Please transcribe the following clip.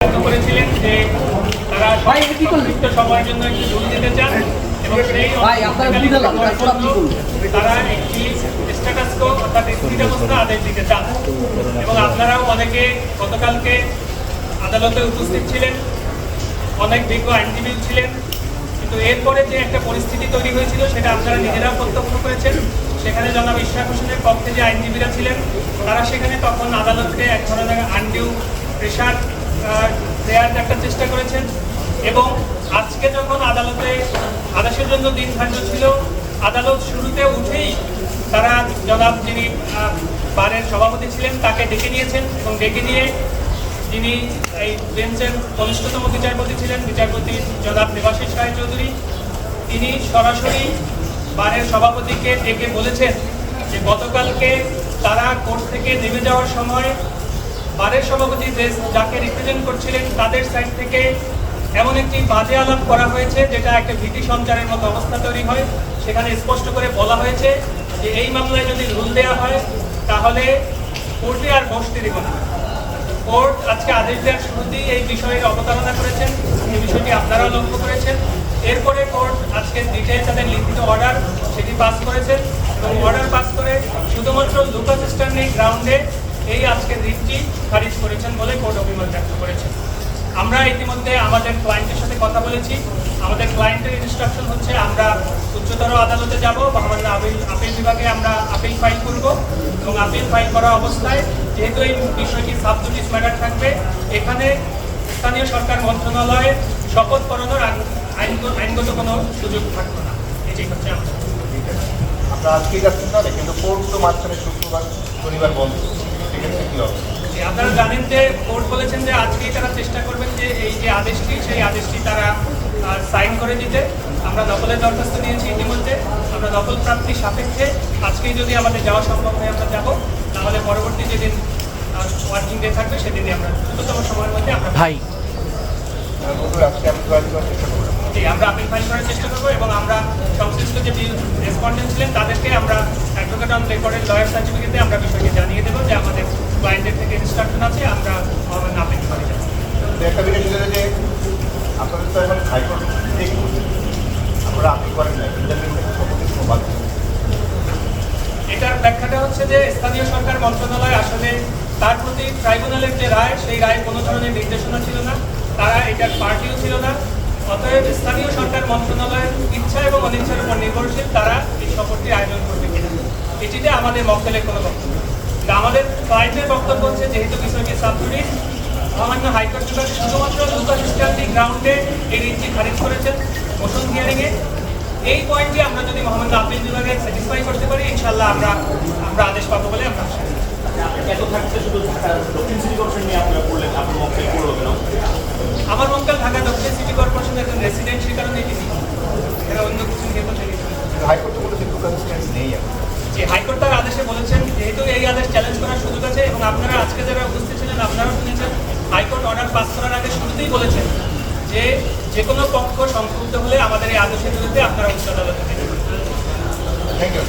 করেছিলেন যে তারা সংক্ষিপ্ত সময়ের জন্য একটু জমি দিতে চান এবং সেই তারা একটি স্ট্যাটাস কো অর্থাৎ স্থিতাবস্থা আদেশ দিতে চান। এবং আপনারাও অনেকে গতকালকে আদালতে উপস্থিত ছিলেন, অনেক বিজ্ঞ আইনজীবী ছিলেন, কিন্তু এরপরে যে একটা পরিস্থিতি তৈরি হয়েছিল সেটা আপনারা নিজেরাও প্রত্যক্ষ করেছেন। সেখানে জনাব ইশরাক হোসেনের পক্ষে যে আইনজীবীরা ছিলেন তারা সেখানে তখন আদালতকে এক ধরনের আনডিউ প্রেশার দেওয়ার একটা চেষ্টা করেছেন। এবং আজকে যখন আদালতে আদেশের জন্য দিন ধার্য ছিল, আদালত শুরুতে উঠেই তারা জনাব যিনি বারের সভাপতি ছিলেন তাকে ডেকে নিয়েছেন এবং ডেকে নিয়ে যিনি এই বেঞ্চের কনিষ্ঠতম বিচারপতি ছিলেন বিচারপতি জনাব দেবাশিস রায় চৌধুরী, তিনি সরাসরি বারের সভাপতিকে ডেকে বলেছেন যে গতকালকে তারা কোর্ট থেকে নেমে যাওয়ার সময় বারের সভাপতি যাকে রিপ্রেজেন্ট করছিলেন তাদের সাইড থেকে এমন একটি বাজে আলাপ করা হয়েছে যেটা একটা ভীতি সঞ্চারের মতো অবস্থা তৈরি হয়। সেখানে স্পষ্ট করে বলা হয়েছে যে এই মামলায় যদি রুল দেওয়া হয় তাহলে কোর্টে আর বসতে দেব না। কোর্ট আজকে আদেশ দেওয়ার শুরুতেই এই বিষয়ে অবতারণা করেছেন, এই বিষয়টি আপনারাও লক্ষ্য করেছেন। এরপরে কোর্ট আজকে ডিটেইলস তাদের লিখিত অর্ডার সেটি পাস করেছেন এবং অর্ডার পাস করে শুধুমাত্র লুকাস স্ট্যান্ডিং গ্রাউন্ডে এই আজকের রিটটি খারিজ করেছেন বলে কোর্ট অভিমত ব্যক্ত করেছেন। আমরা ইতিমধ্যে আমাদের ক্লায়েন্টের সাথে কথা বলেছি। আমাদের ক্লায়েন্টের ইনস্ট্রাকশন হচ্ছে আমরা উচ্চতর আদালতে যাব বা আমাদের আপিল বিভাগে আমরা আপিল ফাইল করব এবং আপিল ফাইল করা অবস্থায় যেহেতু এই বিষয়টি সাব জুডিস ম্যাটার থাকবে, এখানে স্থানীয় সরকার মন্ত্রণালয়ের শপথ করানোর আইনগত কোনো সুযোগ থাকবে না। এটি হচ্ছে আমাদের। আপনারা আজকেই যাচ্ছেন না, কিন্তু কোর্ট তো মাঝখানে শুক্রবার শনিবার বন্ধ, সেক্ষেত্রে কী হবে? আপনারা জানেন যে কোর্ট বলেছেন যে আজকেই তারা চেষ্টা করবেন যে এই যে আদেশটি সেই আদেশটি তারা সাইন করে দিতে। আমরা দখলের দরখাস্ত নিয়েছি ইতিমধ্যে। আমরা দখল প্রাপ্তি সাপেক্ষে আজকেই যদি আমাদের যাওয়া সম্ভব হয় আমরা যাব, তাহলে পরবর্তী যেদিন ওয়ার্কিং ডে থাকবে সেদিনই আমরা দ্রুততম সময়ের মধ্যে আমরা আমরা আপিল ফাইল করার চেষ্টা করবো এবং আমরা সংশ্লিষ্ট যে রেসপন্ডেন্ট ছিলেন তাদেরকে আমরা অ্যাডভোকেট অন রেকর্ডের লয়ার সার্টিফিকেটে আমরা বিষয়টি জানিয়ে দেবো যে আমাদের ক্লায়েন্টের থেকে ইনস্ট্রাকশন আছে, আমরা আপিল করে যাচ্ছি। একটা বিষয় ছিল যে আপনাদের তো এখন হাইকোর্ট আপনারা আপিল করেন না, এটার ব্যাখ্যাটা হচ্ছে যে স্থানীয় সরকার মন্ত্রণালয় আসলে তার প্রতি ট্রাইব্যুনালের যে রায় সেই রায় কোনো ধরনের নির্দেশনা ছিল না, তারা এটার পার্টিও ছিল না। অতএব স্থানীয় সরকার মন্ত্রণালয়ের ইচ্ছা এবং অনিচ্ছার উপর নির্ভরশীল তারা এই সফরটির আয়োজন করবে কিনা, এটিতে আমাদের মক্কেলের কোনো বক্তব্য। আমাদের ক্লায়েন্টের বক্তব্য হচ্ছে যেহেতু বিষয়টি সাবজুডিস, মহামান্য হাইকোর্ট বিভাগ শুধুমাত্র লুকাস স্ট্যান্ডিং গ্রাউন্ডে এই রিটটি খারিজ করেছেন মোশন হিয়ারিংয়ে। এই পয়েন্টটি আমরা যদি মহামান্য আপিল বিভাগে স্যাটিসফাই করতে পারি ইনশাল্লাহ আমরা আদেশ পাবো বলে আমরা আশা করি। আমার মক্কেল ঢাকা দক্ষিণ সিটি কর্পোরেশনের একজন রেসিডেন্ট, সে কারণে এটি এরা অন্য কিছু নিয়ে তো হাইকোর্ট বলেছে লুকাস নেই। যে হাইকোর্ট তার আদেশে বলেছেন যেহেতু এই আদেশ চ্যালেঞ্জ করার সুযোগ আছে এবং আপনারা আজকে যারা উপস্থিত ছিলেন আপনারাও শুনেছেন হাইকোর্ট অর্ডার পাস করার আগে শুরুতেই বলেছেন যে যে কোনো পক্ষ সংক্ষুব্ধ হলে আমাদের এই আদেশের বিরুদ্ধে আপনারা উচ্চ আদালতে থ্যাংক ইউ।